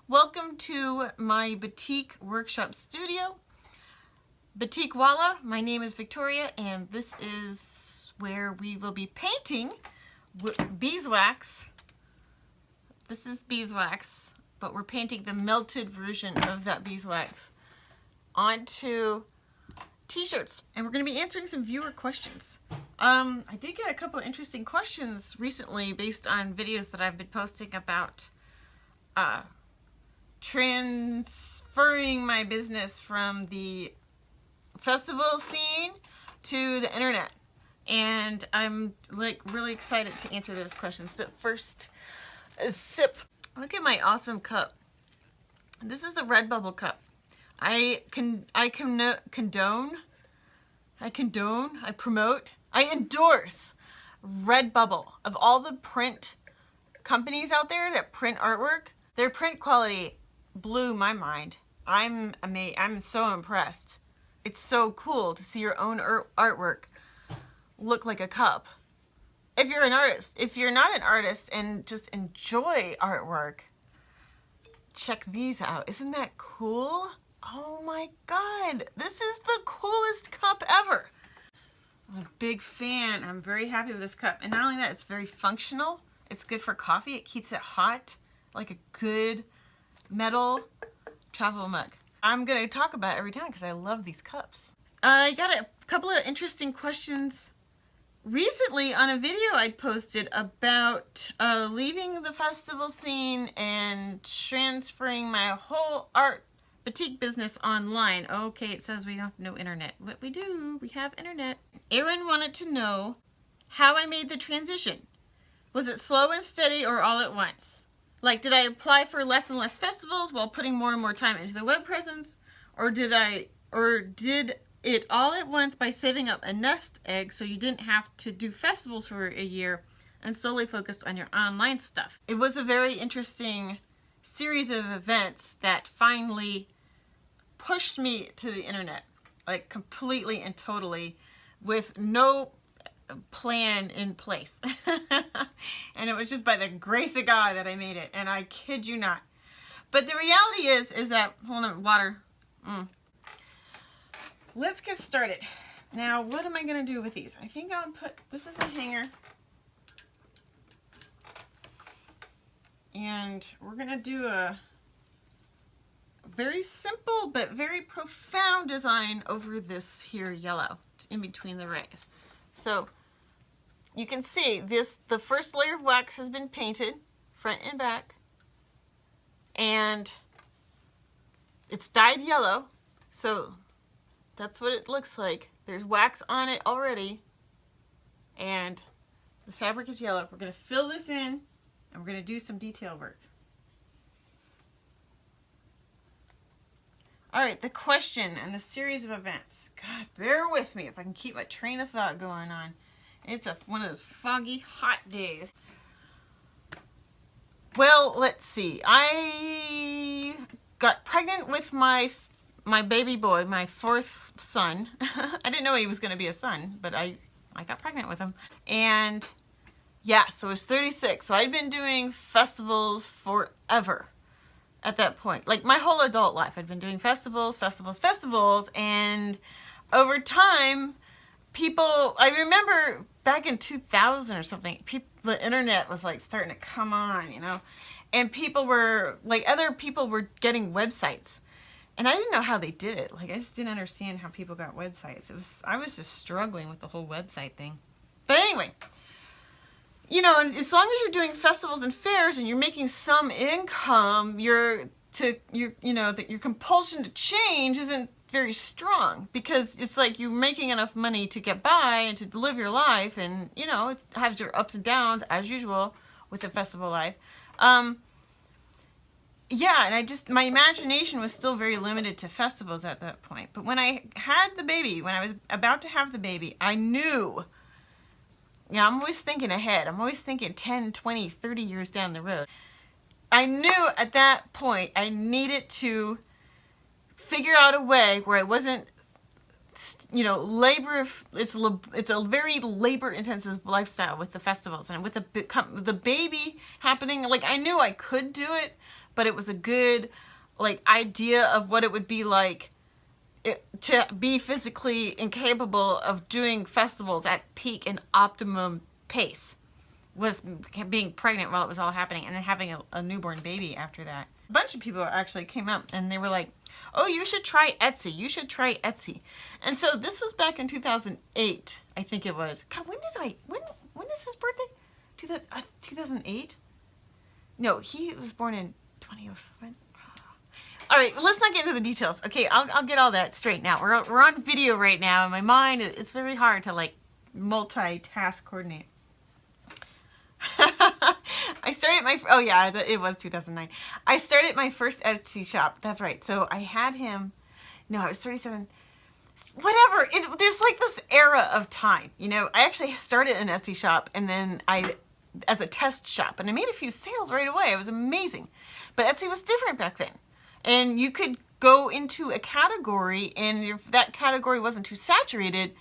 Welcome to my Batik workshop studio. Batikwalla, my name is Victoria, and this is where we will be painting beeswax. This is beeswax, but we're painting the melted version of that beeswax onto t-shirts, and we're going to be answering some viewer questions. I did get a couple of interesting questions recently based on videos that I've been posting about transferring my business from the festival scene to the internet, and I'm like really excited to answer those questions. But first, a sip. Look at my awesome cup. This is the Redbubble cup. I promote, I endorse Redbubble. Of all the print companies out there that print artwork, their print quality blew my mind. I'm so impressed. It's so cool to see your own artwork look like a cup. If you're an artist, if you're not an artist and just enjoy artwork, check these out. Isn't that cool? Oh my God, this is the coolest cup ever. I'm a big fan. I'm very happy with this cup. And not only that, it's very functional. It's good for coffee. It keeps it hot, like a good metal travel mug. I'm going to talk about it every time because I love these cups. I got a couple of interesting questions recently on a video I posted about leaving the festival scene and transferring my whole art batik business online. Okay, it says we have no internet. What we do, we have internet. Aaron wanted to know how I made the transition. Was it slow and steady or all at once? Like, did I apply for less and less festivals while putting more and more time into the web presence? Or did it all at once by saving up a nest egg so you didn't have to do festivals for a year and solely focused on your online stuff? It was a very interesting series of events that finally pushed me to the internet, like completely and totally, with no plan in place. And it was just by the grace of God that I made it, and I kid you not. But the reality is that, hold on, water. Let's get started. Now, what am I going to do with these? I think I'll put, this is a hanger, and we're going to do a very simple but very profound design over this here yellow in between the rays. So you can see this, the first layer of wax has been painted front and back, and it's dyed yellow, so that's what it looks like. There's wax on it already, and the fabric is yellow. We're going to fill this in, and we're going to do some detail work. All right, the question and the series of events. God, bear with me if I can keep my train of thought going on. It's one of those foggy, hot days. Well, let's see. I got pregnant with my baby boy, my fourth son. I didn't know he was going to be a son, but I got pregnant with him. And yeah, so I was 36. So I'd been doing festivals forever. At that point, like my whole adult life, I'd been doing festivals, and over time, I remember back in 2000 or something, the internet was like starting to come on, you know, and other people were getting websites, and I didn't know how they did it. Like, I just didn't understand how people got websites. I was just struggling with the whole website thing. But anyway, you know, and as long as you're doing festivals and fairs and you're making some income, your compulsion to change isn't very strong, because it's like you're making enough money to get by and to live your life, and you know, it has your ups and downs as usual with the festival life. Yeah, and my imagination was still very limited to festivals at that point. But when I had the baby, when I was about to have the baby, I knew. Yeah, I'm always thinking ahead. I'm always thinking 10, 20, 30 years down the road. I knew at that point I needed to figure out a way where I wasn't, you know, it's a very labor-intensive lifestyle with the festivals and with the baby happening. Like, I knew I could do it, but it was a good like idea of what it would be like to be physically incapable of doing festivals at peak and optimum pace. Was being pregnant while it was all happening and then having a newborn baby after that. A bunch of people actually came up and they were like, oh, you should try Etsy. You should try Etsy. And so this was back in 2008, I think it was. God, when is his birthday? 2008? No, he was born in 2007. All right, let's not get into the details. Okay, I'll get all that straight now. We're on video right now. In my mind, it's very hard to like multitask coordinate. I started my, oh yeah, it was 2009. I started my first Etsy shop. That's right. So I had him, no, I was 37. Whatever. There's like this era of time, you know. I actually started an Etsy shop and then as a test shop, and I made a few sales right away. It was amazing. But Etsy was different back then. And you could go into a category, and if that category wasn't too saturated,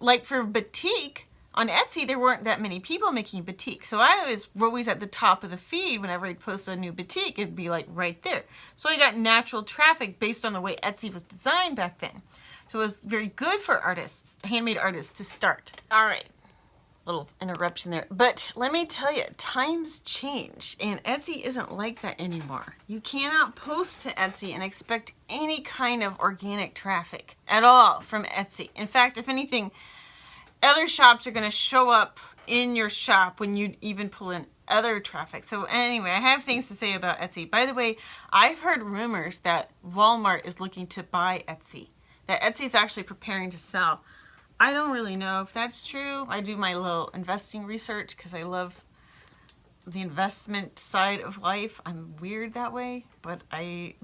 like for Batik, on Etsy, there weren't that many people making batik. So I was always at the top of the feed. Whenever I'd post a new batik, it'd be like right there. So I got natural traffic based on the way Etsy was designed back then. So it was very good for artists, handmade artists, to start. All right, little interruption there. But let me tell you, times change and Etsy isn't like that anymore. You cannot post to Etsy and expect any kind of organic traffic at all from Etsy. In fact, if anything, other shops are going to show up in your shop when you even pull in other traffic. So anyway, I have things to say about Etsy. By the way, I've heard rumors that Walmart is looking to buy Etsy. That Etsy is actually preparing to sell. I don't really know if that's true. I do my little investing research because I love the investment side of life. I'm weird that way, but I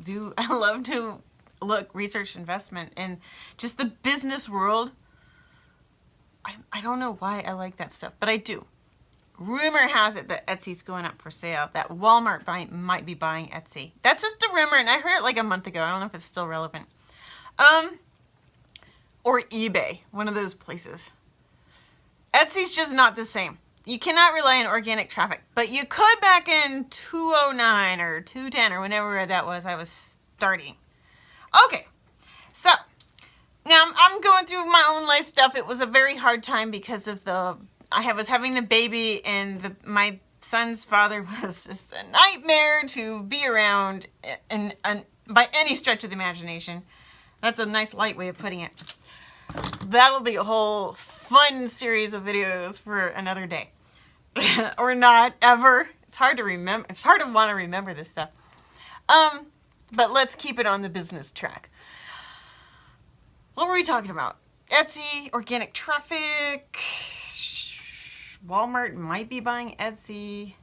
love to research investment and just the business world. I don't know why I like that stuff, but I do. Rumor has it that Etsy's going up for sale, that Walmart might be buying Etsy. That's just a rumor, and I heard it like a month ago. I don't know if it's still relevant. Or eBay, one of those places. Etsy's just not the same. You cannot rely on organic traffic, but you could back in 2009 or 2010 or whenever that was I was starting. Okay, so now I'm going through my own life stuff. It was a very hard time because of I was having the baby, and my son's father was just a nightmare to be around, and by any stretch of the imagination. That's a nice light way of putting it. That'll be a whole fun series of videos for another day. Or not, ever. It's hard to remember. It's hard to want to remember this stuff. But let's keep it on the business track. What were we talking about? Etsy, organic traffic, Walmart might be buying Etsy,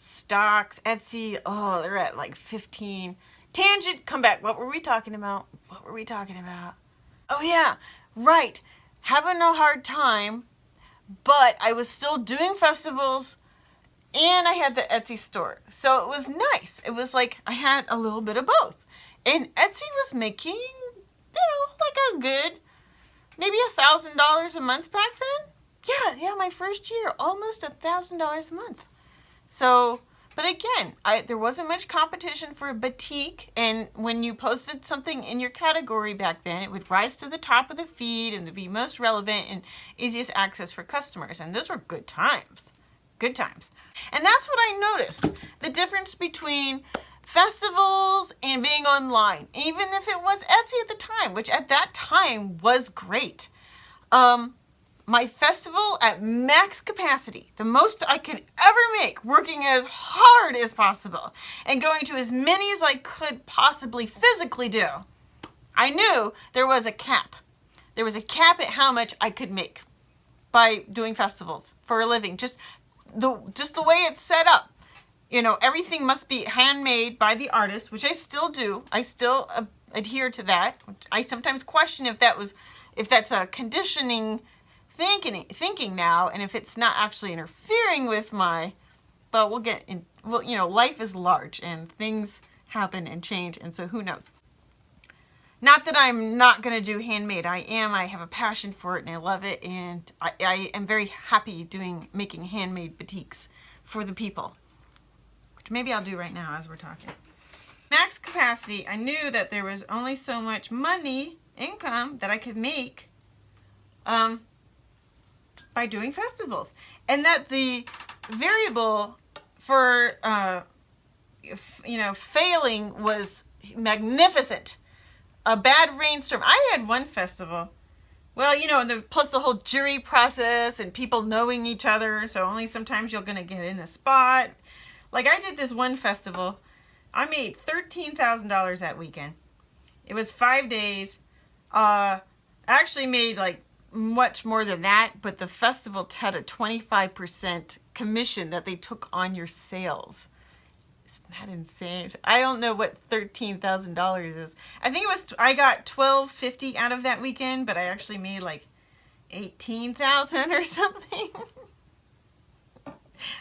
stocks, Etsy, oh, they're at like 15. Tangent, come back. What were we talking about? Oh yeah, right. Having a hard time, but I was still doing festivals and I had the Etsy store. So it was nice. It was like I had a little bit of both. And Etsy was making, like a good, maybe $1,000 a month back then. Yeah, my first year, almost $1,000 a month. So, but again, there wasn't much competition for Batik, and when you posted something in your category back then, it would rise to the top of the feed and to be most relevant and easiest access for customers, and those were good times. Good times. And that's what I noticed, the difference between festivals and being online, even if it was Etsy at the time, which at that time was great. My festival at max capacity, the most I could ever make, working as hard as possible and going to as many as I could possibly physically do. I knew there was a cap. There was a cap at how much I could make by doing festivals for a living. Just the way it's set up. Everything must be handmade by the artist, which I still do. I still adhere to that. I sometimes question if that's a conditioning thinking now, and if it's not actually interfering with but we'll get in. Well, life is large and things happen and change, and so who knows. Not that I'm not going to do handmade. I have a passion for it and I love it, and I am very happy making handmade batiks for the people, which maybe I'll do right now as we're talking. max capacity, I knew that there was only so much money, income, that I could make by doing festivals. And that the variable for, you know, failing was magnificent. A bad rainstorm. I had one festival. Well, you know, and plus the whole jury process and people knowing each other. So only sometimes you're going to get in a spot. Like I did this one festival. I made $13,000 that weekend. It was 5 days. I actually made like much more than that, but the festival had a 25% commission that they took on your sales. Isn't that insane? I don't know what $13,000 is. I think it was, I got $12.50 out of that weekend, but I actually made like $18,000 or something.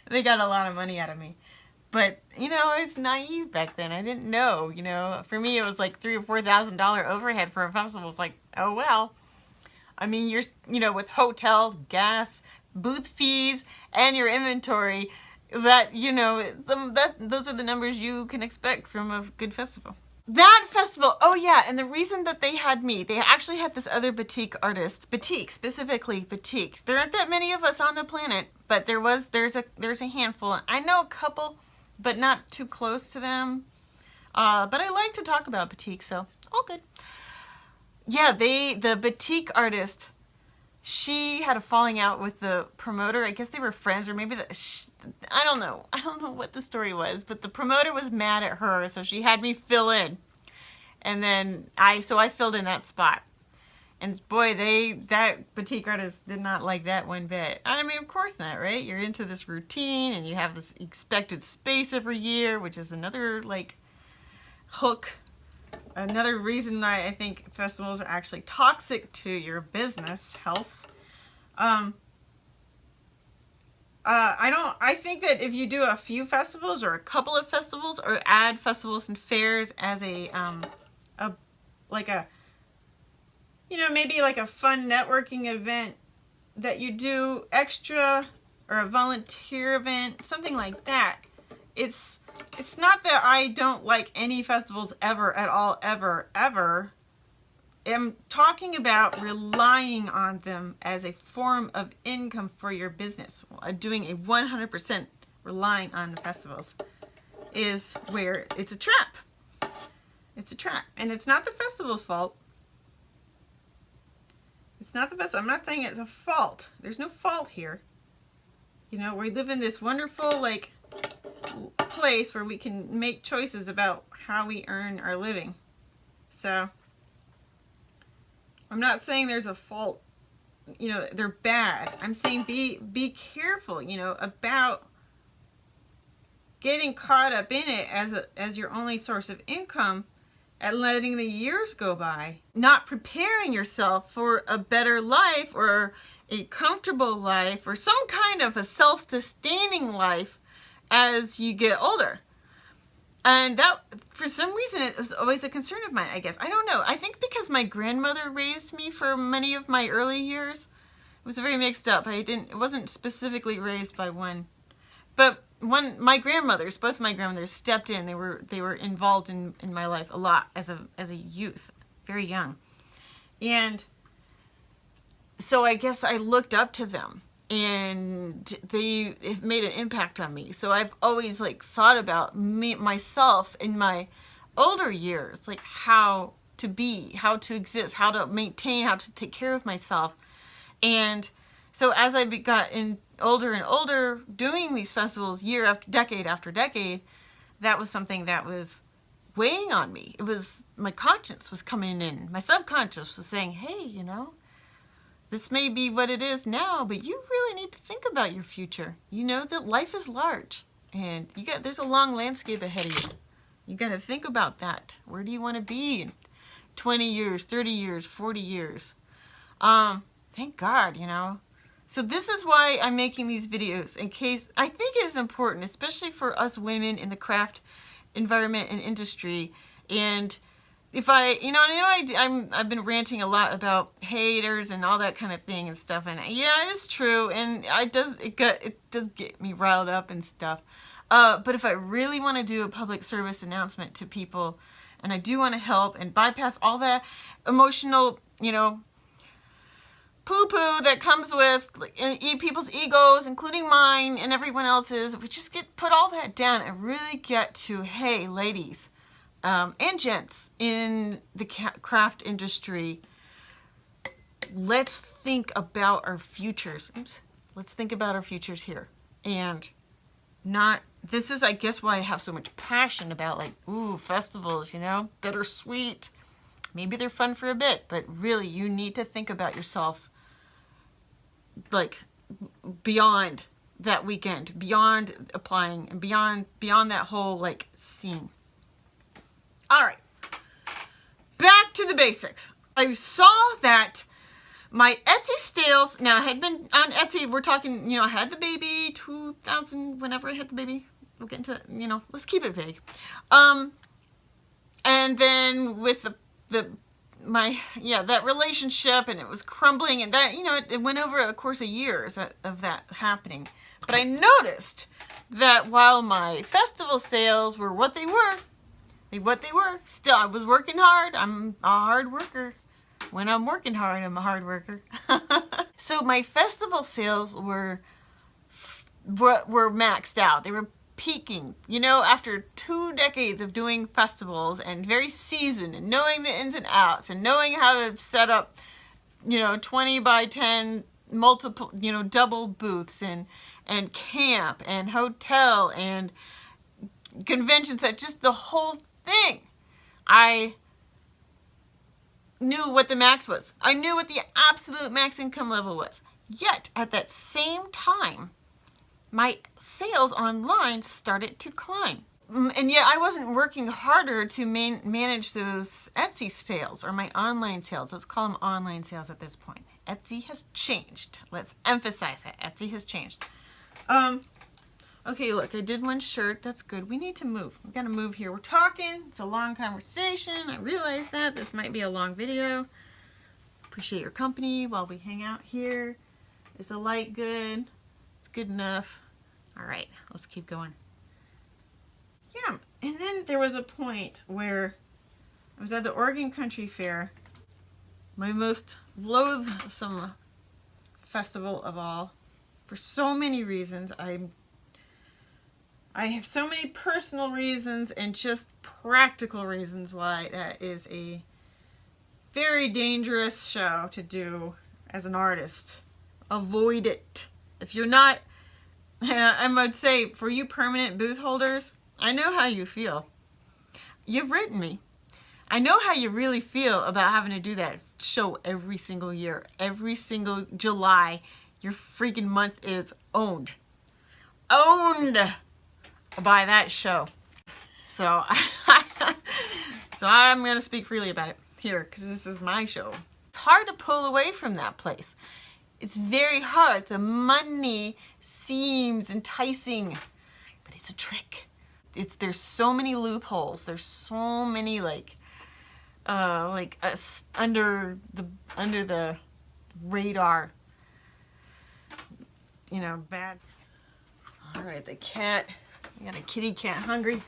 They got a lot of money out of me. But, you know, I was naive back then. I didn't know, you know. For me, it was like $3,000 or $4,000 overhead for a festival. It's like, oh, well. I mean, you're, you know, with hotels, gas, booth fees, and your inventory, that, you know, those are the numbers you can expect from a good festival. That festival, oh yeah, and the reason that they had me, they actually had this other batik artist, Batik, specifically Batik. There aren't that many of us on the planet, but there's a handful. I know a couple, but not too close to them. But I like to talk about Batik, so all good. Yeah, the Batik artist, she had a falling out with the promoter. I guess they were friends, or maybe I don't know. I don't know what the story was, but the promoter was mad at her, so she had me fill in. And then I filled in that spot. And boy, that Batik artist did not like that one bit. I mean, of course not, right? You're into this routine and you have this expected space every year, which is another like hook. Another reason I think festivals are actually toxic to your business health. I think that if you do a few festivals or a couple of festivals or add festivals and fairs as you know, maybe like a fun networking event that you do extra, or a volunteer event, something like that. It's not that I don't like any festivals ever at all, ever. I'm talking about relying on them as a form of income for your business. Doing a 100% relying on the festivals is where it's a trap. It's a trap. And it's not the festival's fault. It's not the festival. I'm not saying it's a fault. There's no fault here. You know, we live in this wonderful, like, place where we can make choices about how we earn our living. So I'm not saying there's a fault, you know, they're bad. I'm saying be careful, you know, about getting caught up in it as your only source of income and letting the years go by, not preparing yourself for a better life or a comfortable life or some kind of a self-sustaining life as you get older. And that, for some reason, it was always a concern of mine, I guess. I don't know. I think because my grandmother raised me for many of my early years, it was very mixed up. It wasn't specifically raised by one. But my grandmothers, both my grandmothers stepped in. They were involved in my life a lot as a youth, very young. And so I guess I looked up to them. And it made an impact on me. So I've always like thought about myself in my older years, like how to be, how to exist, how to maintain, how to take care of myself. And so as I got older and older, doing these festivals year after decade, that was something that was weighing on me. It was, my conscience was coming in. My subconscious was saying, hey, you know, this may be what it is now, but you really need to think about your future. You know that life is large, and there's a long landscape ahead of you. You got to think about that. Where do you want to be in 20 years, 30 years, 40 years? Thank God, you know. So this is why I'm making these videos, in case I think it is important, especially for us women in the craft environment and industry. And if I've been ranting a lot about haters and all that kind of thing and stuff, and yeah, it's true, and it does get me riled up and stuff. But if I really want to do a public service announcement to people, and I do want to help and bypass all that emotional, you know, poo-poo that comes with people's egos, including mine and everyone else's, if we just put all that down and really get to, hey, ladies and gents in the craft industry, let's think about our futures. Oops. Let's think about our futures here. And this is, I guess, why I have so much passion about, like, ooh, festivals, you know, bittersweet. Maybe they're fun for a bit, but really you need to think about yourself, like, beyond that weekend, beyond applying, and beyond that whole, like, scene. All right, back to the basics. I saw that my Etsy sales, now I had been on Etsy, we're talking, you know, I had the baby 2000, whenever I had the baby, we'll get into, you know, let's keep it vague. And then with that relationship, and it was crumbling, and that, you know, it went over a course of years of that happening. But I noticed that while my festival sales were what they were, still I was working hard. I'm a hard worker. When I'm working hard, I'm a hard worker. So my festival sales were maxed out. They were peaking, you know, after 2 decades of doing festivals and very seasoned and knowing the ins and outs and knowing how to set up, you know, 20 by 10 multiple, you know, double booths and camp and hotel and convention set, just the whole thing. I knew what the max was. I knew what the absolute max income level was. Yet at that same time, my sales online started to climb. And yet I wasn't working harder to manage those Etsy sales or my online sales. Let's call them online sales at this point. Etsy has changed. Let's emphasize that. Etsy has changed. Okay, look, I did one shirt. That's good. We need to move. We've got to move here. We're talking. It's a long conversation. I realize that. This might be a long video. Appreciate your company while we hang out here. Is the light good? Good enough. All right, let's keep going. Yeah, and then there was a point where I was at the Oregon Country Fair, my most loathsome festival of all, for so many reasons. I have so many personal reasons and just practical reasons why that is a very dangerous show to do as an artist. Avoid it. If you're not, I would say for you permanent booth holders, I know how you feel. You've written me. I know how you really feel about having to do that show every single year. Every single July, your freaking month is owned. Owned by that show. So, so I'm going to speak freely about it here because this is my show. It's hard to pull away from that place. It's very hard. The money seems enticing, but it's a trick. There's so many loopholes. There's so many under the radar, you know, bad. All right, the cat. We got a kitty cat hungry.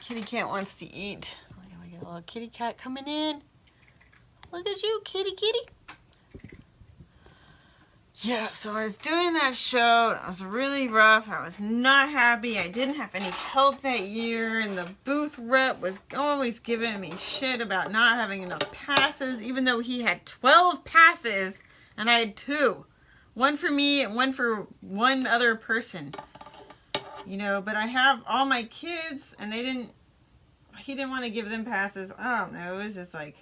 Kitty cat wants to eat. We got a little kitty cat coming in. Look at you, kitty kitty. Yeah, so I was doing that show. It was really rough. I was not happy. I didn't have any help that year, and the booth rep was always giving me shit about not having enough passes, even though he had 12 passes and I had 2. One for me and one for one other person. You know, but I have all my kids, and he didn't want to give them passes. I don't know. It was just like,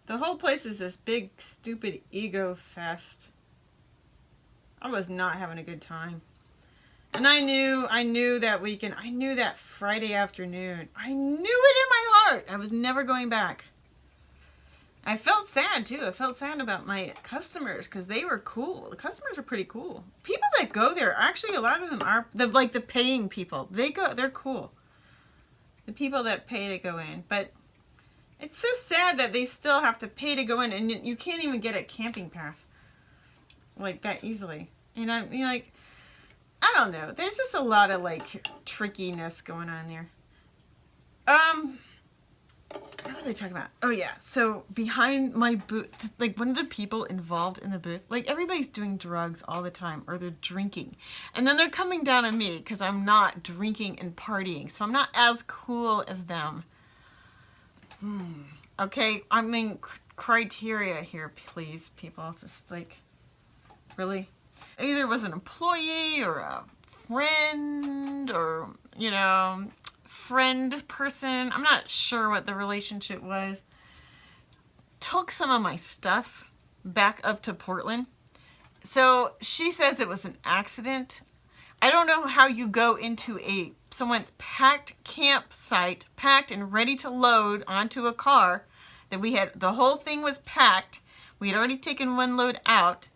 the whole place is this big, stupid ego fest. I was not having a good time. And I knew that weekend. I knew that Friday afternoon. I knew it in my heart. I was never going back. I felt sad too. I felt sad about my customers because they were cool. The customers are pretty cool. People that go there, actually a lot of them are the paying people. They're cool. The people that pay to go in. But it's so sad that they still have to pay to go in, and you can't even get a camping pass like that easily. And I'm like, I don't know. There's just a lot of like trickiness going on there. What was I talking about? Oh yeah, so behind my booth, like one of the people involved in the booth, like everybody's doing drugs all the time or they're drinking. And then they're coming down on me because I'm not drinking and partying. So I'm not as cool as them. Okay, I mean, criteria here, please, people. Just like, really? Either was an employee or a friend or, you know, friend person. I'm not sure what the relationship was. Took some of my stuff back up to Portland. So she says it was an accident. I don't know how you go into someone's packed campsite, packed and ready to load onto a car that we had, the whole thing was packed. We had already taken one load out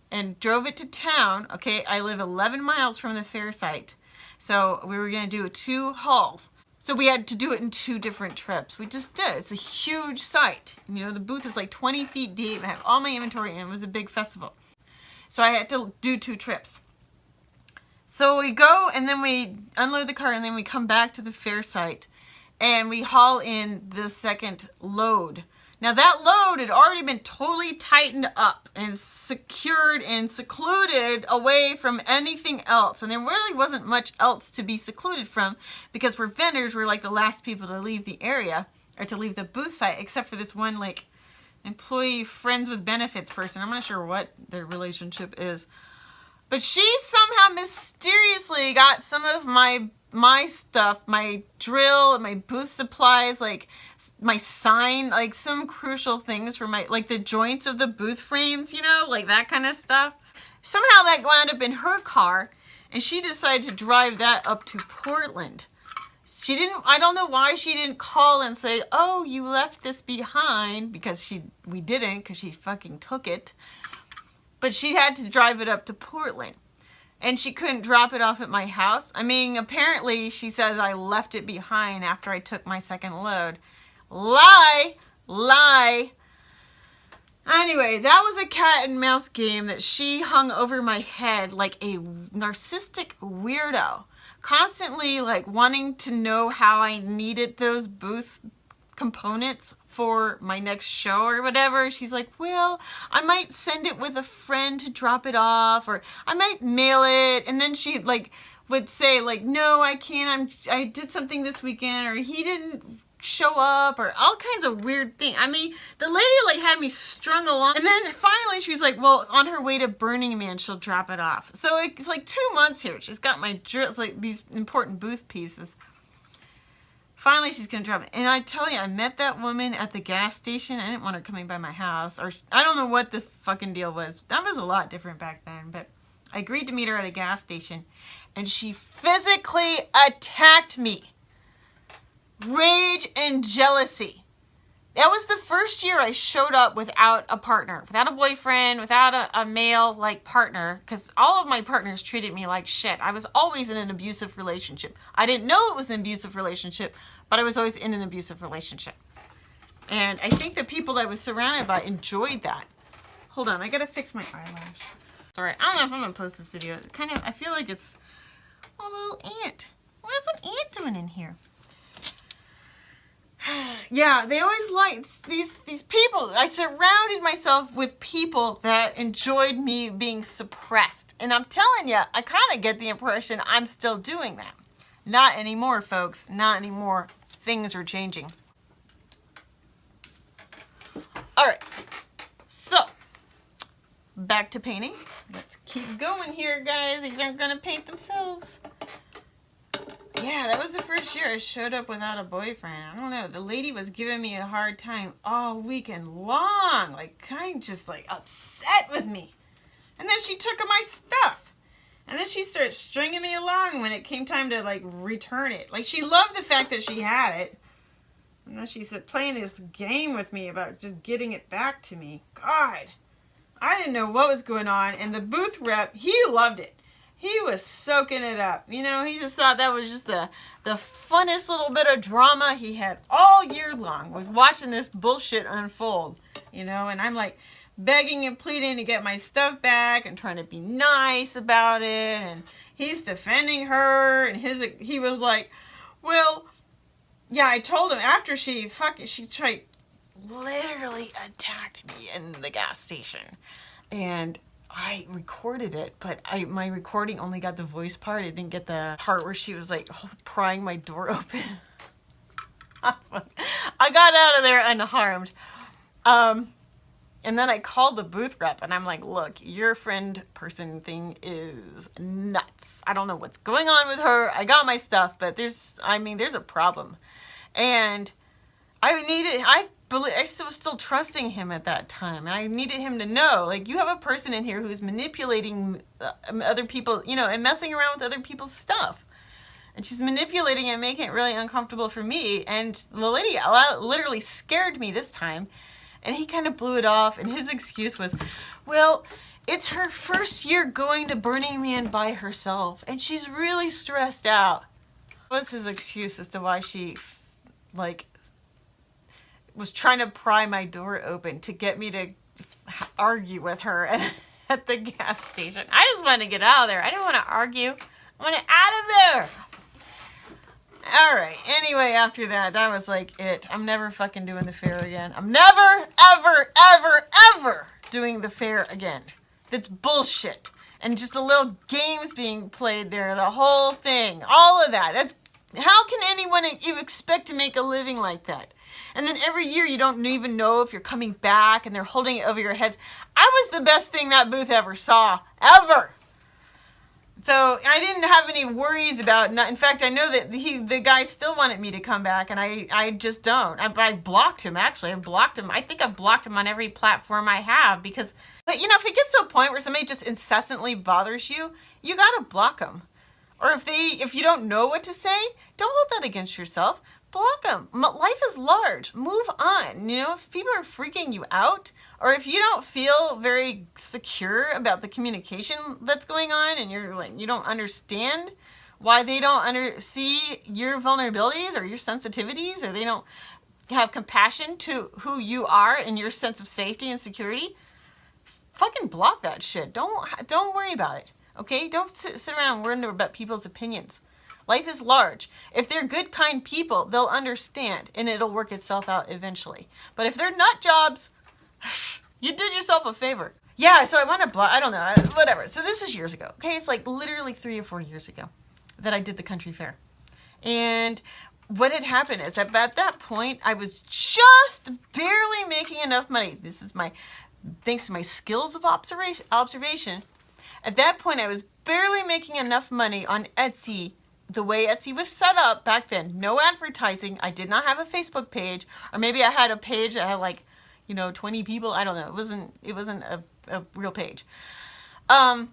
and drove it to town. Okay, I live 11 miles from the fair site. So we were gonna do 2 hauls. So we had to do it in 2 different trips. We just did. It's a huge site. You know, the booth is like 20 feet deep. I have all my inventory and it was a big festival. So I had to do 2 trips. So we go and then we unload the car and then we come back to the fair site and we haul in the second load. Now that load had already been totally tightened up and secured and secluded away from anything else. And there really wasn't much else to be secluded from because we're vendors. We're like the last people to leave the area or to leave the booth site, except for this one like employee friends with benefits person. I'm not sure what their relationship is. But she somehow mysteriously got some of my stuff, my drill, my booth supplies, like my sign, like some crucial things for my, like the joints of the booth frames, you know, like that kind of stuff. Somehow that wound up in her car and she decided to drive that up to Portland. She didn't, I don't know why she didn't call and say, oh, you left this behind, because we didn't, because she fucking took it. But she had to drive it up to Portland. And she couldn't drop it off at my house. I mean, apparently she says I left it behind after I took my second load. Lie! Lie! Anyway, that was a cat and mouse game that she hung over my head like a narcissistic weirdo. Constantly like wanting to know how I needed those booth components for my next show or whatever. She's like, well, I might send it with a friend to drop it off, or I might mail it. And then she like would say like, no, I can't, I did something this weekend, or he didn't show up, or all kinds of weird things. I mean, the lady like had me strung along, and then finally she was like, well, on her way to Burning Man she'll drop it off. So it's like 2 months here. She's got my drills, like these important booth pieces. Finally, she's going to drop it. And I tell you, I met that woman at the gas station. I didn't want her coming by my house. Or I don't know what the fucking deal was. That was a lot different back then. But I agreed to meet her at a gas station. And she physically attacked me. Rage and jealousy. That was the first year I showed up without a partner, without a boyfriend, without a male like partner, because all of my partners treated me like shit. I was always in an abusive relationship. I didn't know it was an abusive relationship, but I was always in an abusive relationship. And I think the people that I was surrounded by enjoyed that. Hold on, I gotta fix my eyelash. Alright, I don't know if I'm gonna post this video. I feel like it's a little ant. What is an ant doing in here? Yeah, they always liked these people. I surrounded myself with people that enjoyed me being suppressed. And I'm telling you, I kind of get the impression I'm still doing that. Not anymore, folks. Not anymore. Things are changing. All right. So, back to painting. Let's keep going here, guys. These aren't going to paint themselves. Yeah, that was the first year I showed up without a boyfriend. I don't know. The lady was giving me a hard time all weekend long. Like, kind of just, like, upset with me. And then she took my stuff. And then she started stringing me along when it came time to, like, return it. Like, she loved the fact that she had it. And then she said, playing this game with me about just getting it back to me. God. I didn't know what was going on. And the booth rep, he loved it. He was soaking it up. You know, he just thought that was just the funnest little bit of drama he had all year long, was watching this bullshit unfold. You know, and I'm like begging and pleading to get my stuff back and trying to be nice about it. And he's defending her, and he was like, well, yeah, I told him after she tried, literally attacked me in the gas station. And I recorded it, but my recording only got the voice part. It didn't get the part where she was like prying my door open. I got out of there unharmed. And then I called the booth rep and I'm like, look, your friend person thing is nuts. I don't know what's going on with her. I got my stuff, but there's a problem. And I was still trusting him at that time. And I needed him to know, like, you have a person in here who's manipulating other people, you know, and messing around with other people's stuff. And she's manipulating it and making it really uncomfortable for me. And the lady literally scared me this time. And he kind of blew it off. And his excuse was, well, it's her first year going to Burning Man by herself. And she's really stressed out. What's his excuse as to why she, like, was trying to pry my door open to get me to argue with her at the gas station? I just wanted to get out of there. I didn't want to argue. I want to out of there. All right. Anyway, after that was like it. I'm never fucking doing the fair again. I'm never, ever, ever, ever doing the fair again. That's bullshit. And just the little games being played there, the whole thing, all of that. How can anyone even expect to make a living like that? And then every year you don't even know if you're coming back and they're holding it over your heads. I was the best thing that booth ever saw. Ever. So I didn't have any worries about, in fact, I know that the guy still wanted me to come back, and I just don't. I blocked him, actually. I blocked him. I think I've blocked him on every platform I have because, but you know, if it gets to a point where somebody just incessantly bothers you, you gotta block them. Or if you don't know what to say, don't hold that against yourself. Block them. Life is large. Move on. You know, if people are freaking you out, or if you don't feel very secure about the communication that's going on, and you're like, you don't understand why they don't see your vulnerabilities or your sensitivities, or they don't have compassion to who you are and your sense of safety and security, fucking block that shit. Don't worry about it. Okay? Don't sit around and wonder about people's opinions. Life is large. If they're good, kind people, they'll understand, and it'll work itself out eventually. But if they're nut jobs, you did yourself a favor. Yeah, so I want to block, I don't know, whatever. So this is years ago, okay? It's like literally 3 or 4 years ago that I did the country fair. And what had happened is that at that point, I was just barely making enough money. This is thanks to my skills of observation. At that point, I was barely making enough money on Etsy. The way Etsy was set up back then, no advertising. I did not have a Facebook page, or maybe I had a page that had like, 20 people. I don't know. It wasn't a real page. But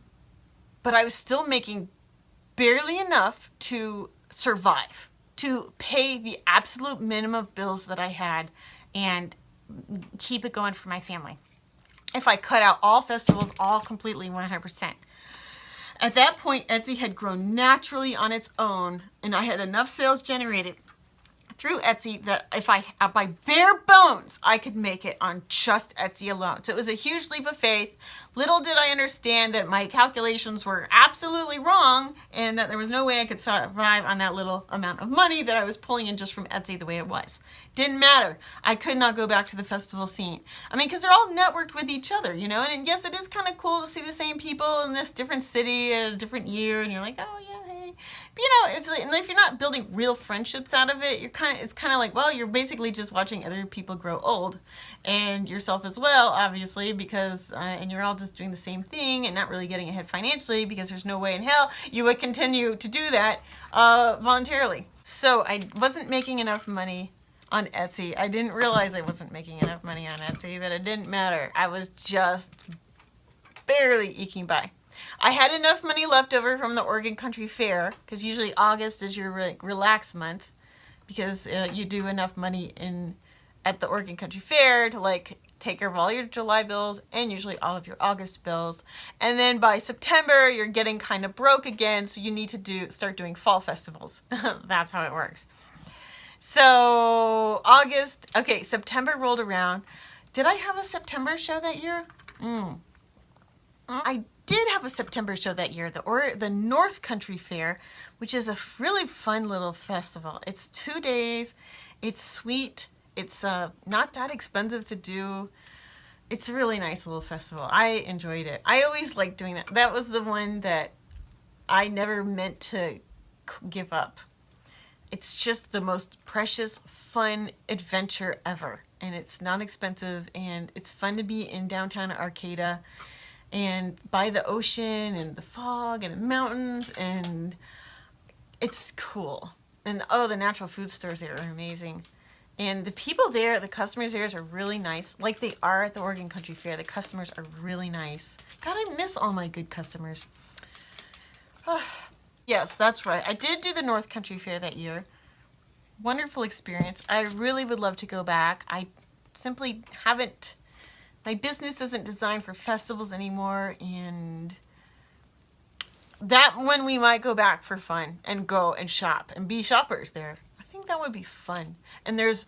I was still making barely enough to survive, to pay the absolute minimum bills that I had and keep it going for my family. If I cut out all festivals, all completely 100%. At that point, Etsy had grown naturally on its own, and I had enough sales generated through Etsy that if I, by bare bones, I could make it on just Etsy alone. So it was a huge leap of faith. Little did I understand that my calculations were absolutely wrong, and that there was no way I could survive on that little amount of money that I was pulling in just from Etsy the way it was. Didn't matter. I could not go back to the festival scene. I mean, because they're all networked with each other, and yes, it is kind of cool to see the same people in this different city at a different year, and you're like, oh yeah, hey. But it's like, and if you're not building real friendships out of it, it's kind of like, well, you're basically just watching other people grow old, and yourself as well, obviously, because and you're all just doing the same thing and not really getting ahead financially, because there's no way in hell you would continue to do that voluntarily. So I wasn't making enough money on Etsy. I didn't realize I wasn't making enough money on Etsy, but it didn't matter. I was just barely eking by. I had enough money left over from the Oregon Country Fair, because usually August is your relax month, because you do enough money at the Oregon Country Fair to take care of all your July bills and usually all of your August bills. And then by September, you're getting kind of broke again, so you need to start doing fall festivals. That's how it works. So September rolled around. Did I have a September show that year? I did have a September show that year, the North Country Fair, which is a really fun little festival. It's 2 days. It's sweet. It's not that expensive to do. It's a really nice little festival. I enjoyed it. I always liked doing that. That was the one that I never meant to give up. It's just the most precious, fun adventure ever. And it's not expensive, and it's fun to be in downtown Arcata and by the ocean and the fog and the mountains, and it's cool. And oh, the natural food stores there are amazing. And the people there, the customers there are really nice, like they are at the Oregon Country Fair. The customers are really nice. God, I miss all my good customers. Yes, that's right. I did do the North Country Fair that year. Wonderful experience. I really would love to go back. I simply haven't. My business isn't designed for festivals anymore, and that one we might go back for fun and go and shop and be shoppers there. I think that would be fun. And there's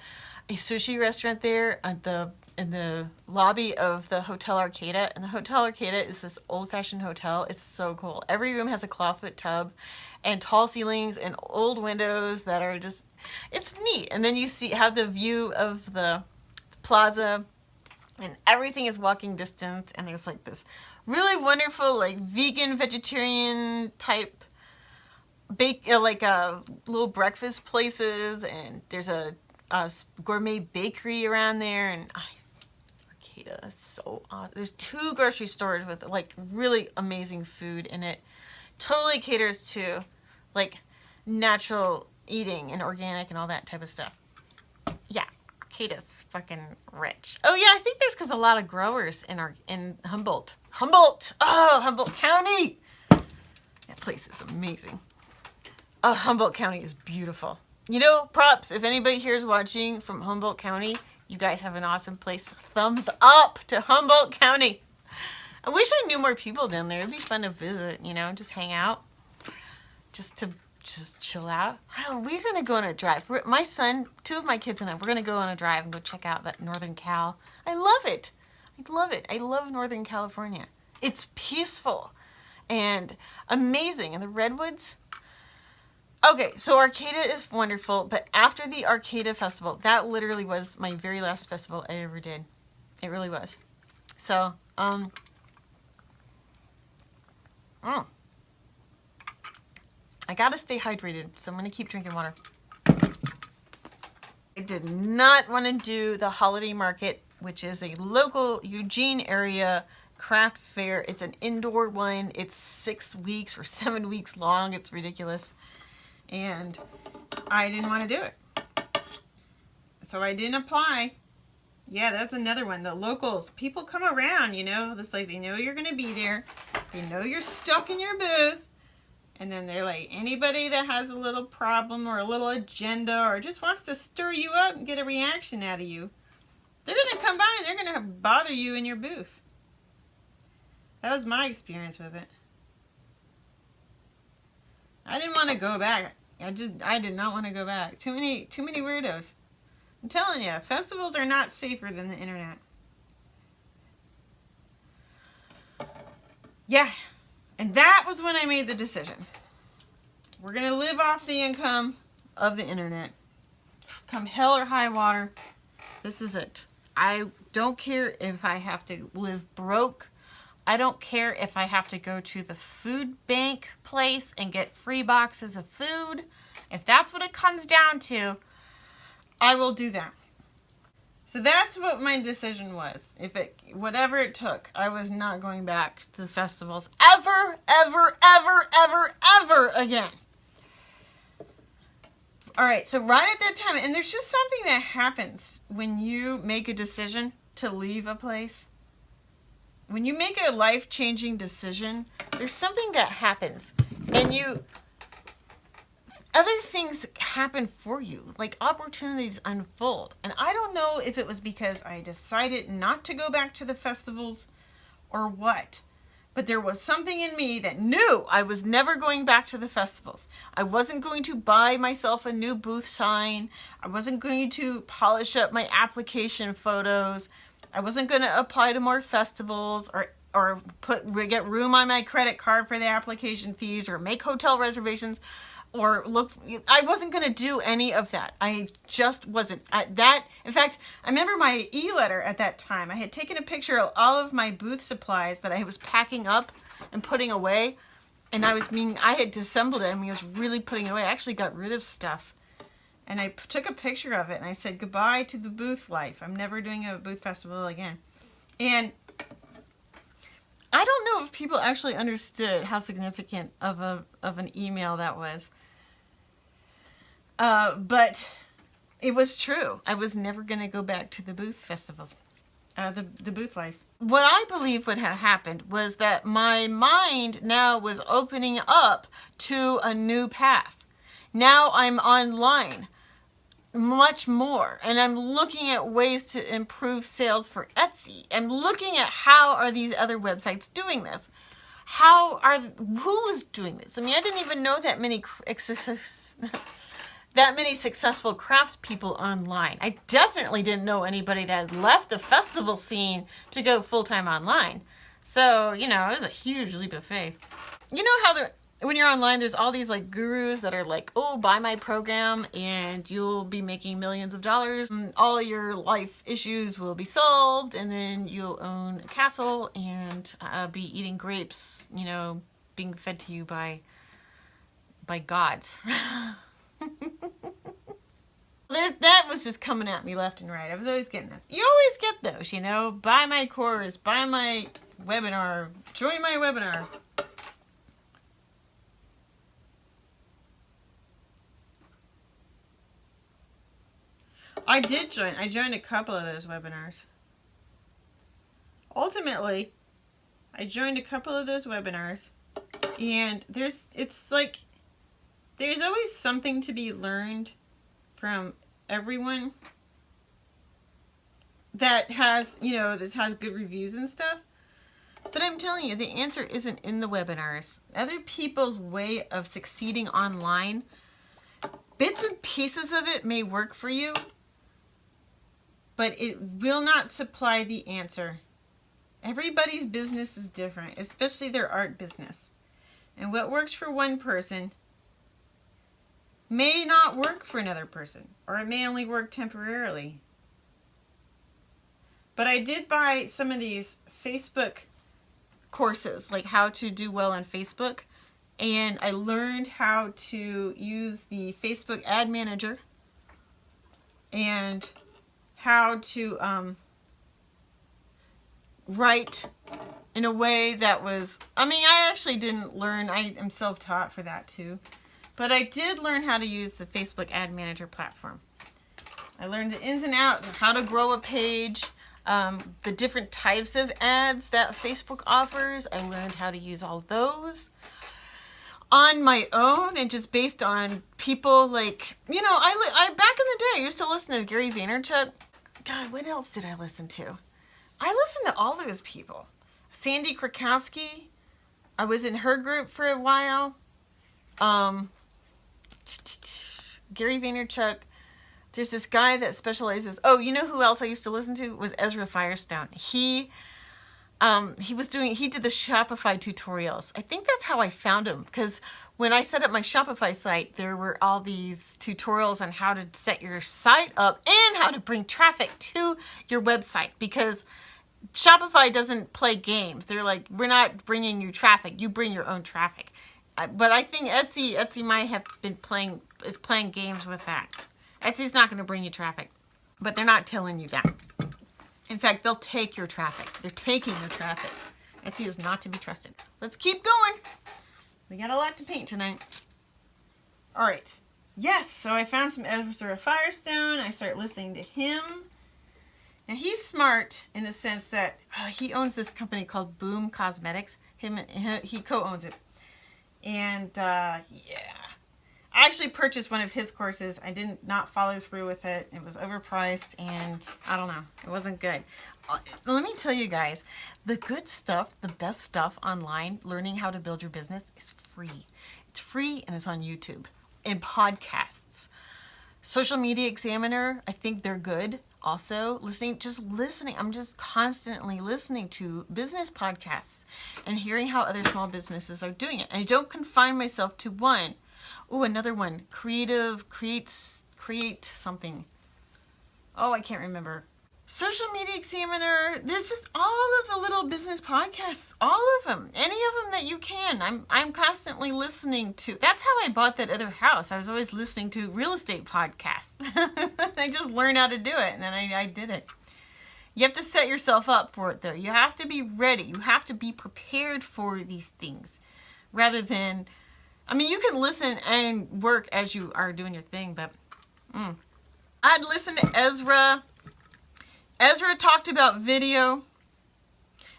a sushi restaurant there in the lobby of the Hotel Arcata, and the Hotel Arcata is this old-fashioned hotel. It's so cool. Every room has a clawfoot tub and tall ceilings and old windows that are just, it's neat. And then you have the view of the plaza, and everything is walking distance, and there's like this really wonderful like vegan vegetarian type little breakfast places, and there's a gourmet bakery around there, and Arcata is so awesome. There's 2 grocery stores with like really amazing food in it. Totally caters to like natural eating and organic and all that type of stuff. Yeah, Arcata's fucking rich. Oh yeah, I think there's because a lot of growers in Humboldt. Humboldt County. That place is amazing. Oh, Humboldt County is beautiful. You know, props, if anybody here is watching from Humboldt County, you guys have an awesome place. Thumbs up to Humboldt County. I wish I knew more people down there. It'd be fun to visit, you know, just hang out. Just chill out. Oh, we're going to go on a drive. My son, 2 of my kids and I, we're going to go on a drive and go check out that Northern Cal. I love it. I love it. I love Northern California. It's peaceful and amazing. And the redwoods. Okay, so Arcata is wonderful, but after the Arcata Festival, that literally was my very last festival I ever did. It really was. So, I gotta stay hydrated, so I'm gonna keep drinking water. I did not want to do the holiday market, which is a local Eugene area craft fair. It's an indoor one. It's 6 weeks or 7 weeks long. It's ridiculous. And I didn't want to do it. So I didn't apply. Yeah, that's another one. The locals, people come around, you know, it's like they know you're going to be there. They know you're stuck in your booth. And then they're like, anybody that has a little problem or a little agenda or just wants to stir you up and get a reaction out of you, they're going to come by and they're going to bother you in your booth. That was my experience with it. I didn't want to go back. I did not want to go back. Too many weirdos. I'm telling you, festivals are not safer than the internet. Yeah, and that was when I made the decision. We're going to live off the income of the internet. Come hell or high water, this is it. I don't care if I have to live broke. I don't care if I have to go to the food bank place and get free boxes of food. If that's what it comes down to, I will do that. So that's what my decision was. Whatever it took, I was not going back to the festivals ever, ever, ever, ever, ever again. All right, so right at that time, and there's just something that happens when you make a decision to leave a place. When you make a life-changing decision, there's something that happens, and other things happen for you, like opportunities unfold. And I don't know if it was because I decided not to go back to the festivals or what, but there was something in me that knew I was never going back to the festivals. I wasn't going to buy myself a new booth sign. I wasn't going to polish up my application photos. I wasn't going to apply to more festivals or or get room on my credit card for the application fees, or make hotel reservations, or look. I wasn't going to do any of that. I just wasn't. In fact, I remember my e-letter at that time. I had taken a picture of all of my booth supplies that I was packing up and putting away. And I had disassembled it. I was really putting it away. I actually got rid of stuff. And I took a picture of it and I said, goodbye to the booth life. I'm never doing a booth festival again. And I don't know if people actually understood how significant of an email that was. But it was true. I was never going to go back to the booth festivals, the booth life. What I believe would have happened was that my mind now was opening up to a new path. Now I'm online much more, and I'm looking at ways to improve sales for Etsy. I'm looking at how are these other websites doing this? Who is doing this? I mean, I didn't even know that many successful craftspeople online. I definitely didn't know anybody that had left the festival scene to go full-time online. So, it was a huge leap of faith. You know how when you're online, there's all these like gurus that are like, oh, buy my program and you'll be making millions of dollars. And all your life issues will be solved, and then you'll own a castle and be eating grapes, being fed to you by gods. That was just coming at me left and right. I was always getting this. You always get those, buy my course, buy my webinar, join my webinar. I did join. I joined a couple of those webinars. Ultimately, I joined a couple of those webinars, and there's always something to be learned from everyone that has good reviews and stuff. But I'm telling you, the answer isn't in the webinars. Other people's way of succeeding online, bits and pieces of it may work for you, but it will not supply the answer. Everybody's business is different, especially their art business. And what works for one person may not work for another person, or it may only work temporarily. But I did buy some of these Facebook courses, like how to do well on Facebook, and I learned how to use the Facebook ad manager and how to write in a way that was, I actually didn't learn, I am self-taught for that too, but I did learn how to use the Facebook ad manager platform. I learned the ins and outs of how to grow a page, the different types of ads that Facebook offers. I learned how to use all those on my own, and just based on people like, I back in the day, I used to listen to Gary Vaynerchuk. God, what else did I listen to? I listened to all those people. Sandy Krakowski, I was in her group for a while. Gary Vaynerchuk. There's this guy that specializes. Oh, you know who else I used to listen to? Was Ezra Firestone. He did the Shopify tutorials. I think that's how I found him, because when I set up my Shopify site, there were all these tutorials on how to set your site up and how to bring traffic to your website, because Shopify doesn't play games. They're like, we're not bringing you traffic. You bring your own traffic. But I think Etsy might have been playing games with that. Etsy's not going to bring you traffic, but they're not telling you that. In fact, they'll take your traffic. They're taking your traffic. Etsy is not to be trusted. Let's keep going. We got a lot to paint tonight. All right. Yes, so I found some Ezra Firestone. I start listening to him. And he's smart in the sense that he owns this company called Boom Cosmetics. He co-owns it. And yeah. I actually purchased one of his courses. I did not follow through with it. It was overpriced, and I don't know. It wasn't good. Let me tell you guys, the good stuff, the best stuff online, learning how to build your business, is free. It's free, and it's on YouTube and podcasts. Social Media Examiner, I think they're good. also listening. I'm just constantly listening to business podcasts and hearing how other small businesses are doing it. And I don't confine myself to one. Oh, another one. Create something. Oh, I can't remember. Social Media Examiner. There's just all of the little business podcasts, all of them, any of them that you can. I'm constantly listening to. That's how I bought that other house. I was always listening to real estate podcasts. I just learned how to do it, and then I did it. You have to set yourself up for it, though. You have to be ready. You have to be prepared for these things, rather than, I mean, you can listen and work as you are doing your thing, but I'd listen to Ezra. Ezra talked about video,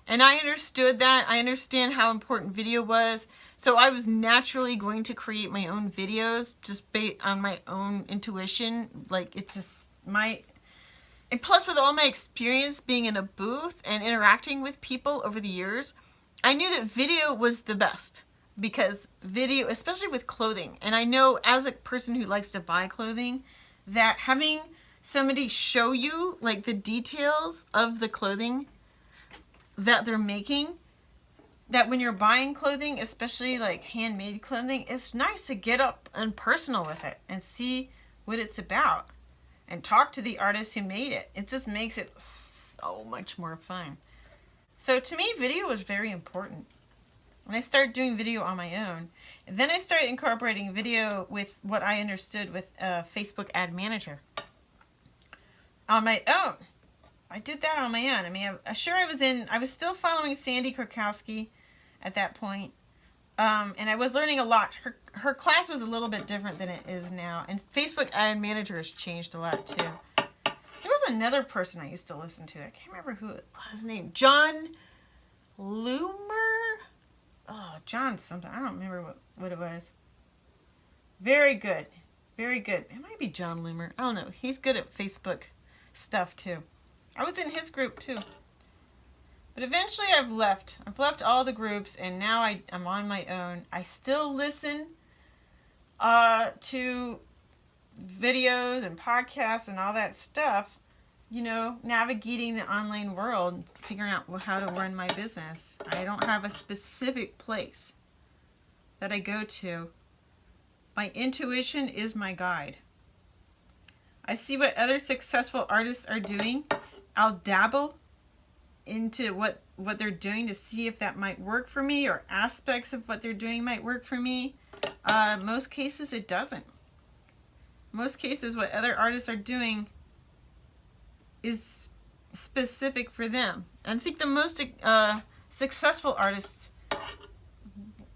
and I understood that. I understand how important video was. So I was naturally going to create my own videos just based on my own intuition. Like, it's just and plus with all my experience being in a booth and interacting with people over the years, I knew that video was the best, because video, especially with clothing, and I know as a person who likes to buy clothing, that having somebody show you like the details of the clothing that they're making, that when you're buying clothing, especially like handmade clothing, it's nice to get up and personal with it and see what it's about and talk to the artist who made it. It just makes it so much more fun. So to me, video was very important. And I started doing video on my own. And then I started incorporating video with what I understood with Facebook Ad Manager. On my own. I did that on my own. I mean, I was still following Sandy Krakowski at that point. And I was learning a lot. Her class was a little bit different than it is now. And Facebook Ad Manager has changed a lot too. There was another person I used to listen to. I can't remember who it was. His name. John Loomer? Oh, John something. I don't remember what it was. Very good. Very good. It might be John Loomer. I don't know. He's good at Facebook stuff too. I was in his group too. But eventually I've left all the groups, and now I'm on my own. I still listen to videos and podcasts and all that stuff, you know, navigating the online world, figuring out how to run my business. I don't have a specific place that I go to. My intuition is my guide. I see what other successful artists are doing. I'll dabble into what they're doing to see if that might work for me, or aspects of what they're doing might work for me. Most cases it doesn't. Most cases what other artists are doing is specific for them. And I think the most successful artists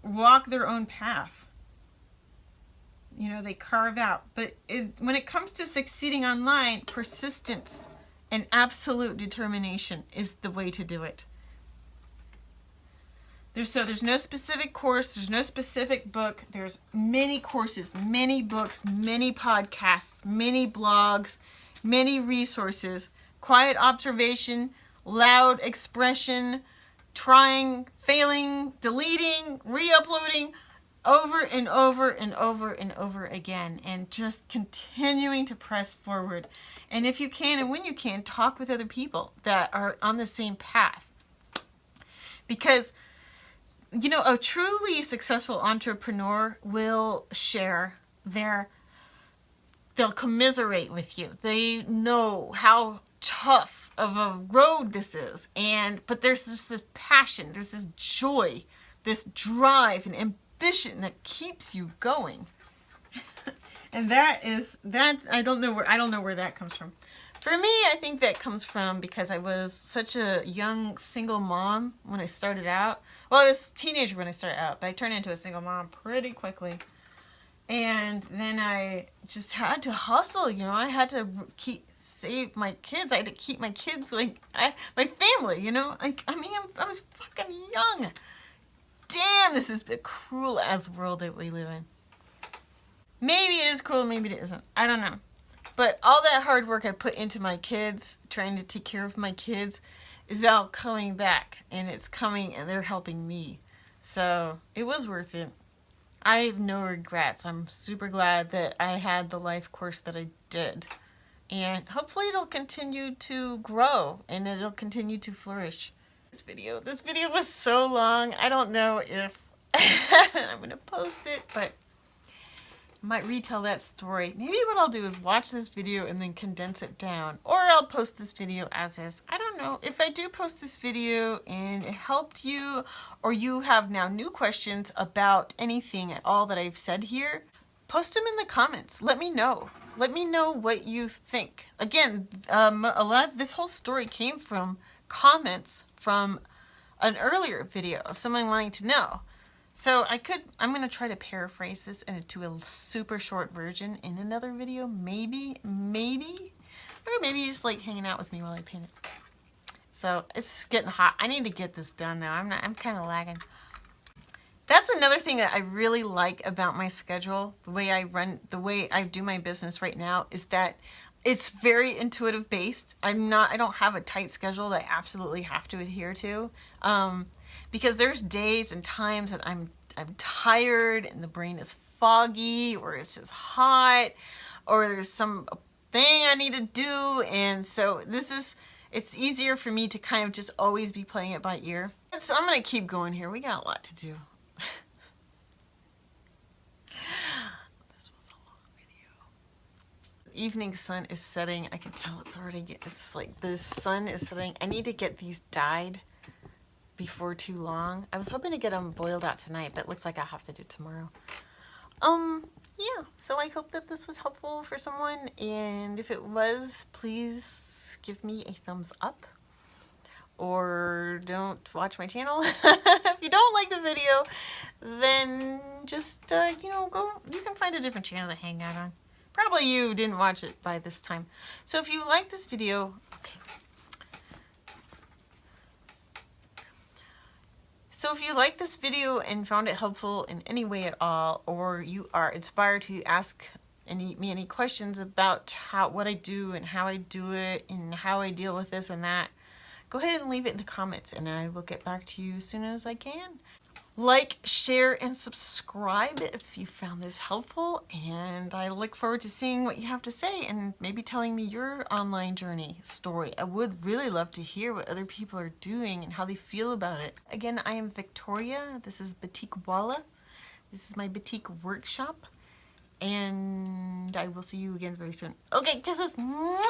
walk their own path. You know, they carve out. But when it comes to succeeding online, persistence and absolute determination is the way to do it. There's no specific course, there's no specific book. There's many courses, many books, many podcasts, many blogs, many resources, quiet observation, loud expression, trying, failing, deleting, re-uploading, over and over and over and over again, and just continuing to press forward. And if you can, and when you can, talk with other people that are on the same path. Because, you know, a truly successful entrepreneur will share they'll commiserate with you. They know how tough of a road this is, but there's just this passion, there's this joy, this drive and ambition that keeps you going. And that I don't know where that comes from. For me, I think that comes from because I was such a young single mom when I started out. Well, I was a teenager when I started out, but I turned into a single mom pretty quickly. And then I just had to hustle, you know. I had to save my kids. I had to keep my kids, like, my family, you know. I was fucking young. Damn, this is a cruel-ass world that we live in. Maybe it is cruel, maybe it isn't. I don't know. But all that hard work I put into my kids, trying to take care of my kids, is now coming back. And it's coming, and they're helping me. So, it was worth it. I have no regrets. I'm super glad that I had the life course that I did. and hopefully it'll continue to grow and it'll continue to flourish. This video was so long. I don't know if I'm gonna post it, but I might retell that story. Maybe what I'll do is watch this video and then condense it down, or I'll post this video as is. I don't know. If I do post this video and it helped you, or you have now new questions about anything at all that I've said here, post them in the comments. Let me know. Let me know what you think. Again, a lot of this whole story came from comments from an earlier video of someone wanting to know. So I'm going to try to paraphrase this into a super short version in another video. Maybe, or maybe just like hanging out with me while I paint it. So it's getting hot. I need to get this done though. I'm kind of lagging. That's another thing that I really like about my schedule, the way I do my business right now, is that it's very intuitive based. I don't have a tight schedule that I absolutely have to adhere to. Because there's days and times that I'm tired and the brain is foggy, or it's just hot, or there's some thing I need to do, and so it's easier for me to kind of just always be playing it by ear. So I'm gonna keep going here. We got a lot to do. This was a long video. The evening sun is setting. I can tell it's like the sun is setting. I need to get these dyed before too long. I was hoping to get them boiled out tonight, but it looks like I'll have to do it tomorrow. Yeah, so I hope that this was helpful for someone, and if it was, please give me a thumbs up, or don't watch my channel. If you don't like the video, then just, you can find a different channel to hang out on. Probably you didn't watch it by this time. So if you like this video, okay. So if you like this video and found it helpful in any way at all, or you are inspired to ask me any questions about what I do and how I do it and how I deal with this and that, go ahead and leave it in the comments and I will get back to you as soon as I can. Like, share, and subscribe if you found this helpful, and I look forward to seeing what you have to say and maybe telling me your online journey story. I would really love to hear what other people are doing and how they feel about it. Again, I am Victoria. This is Batikwalla. This is my Batik workshop, and I will see you again very soon. Okay, kisses. Mwah!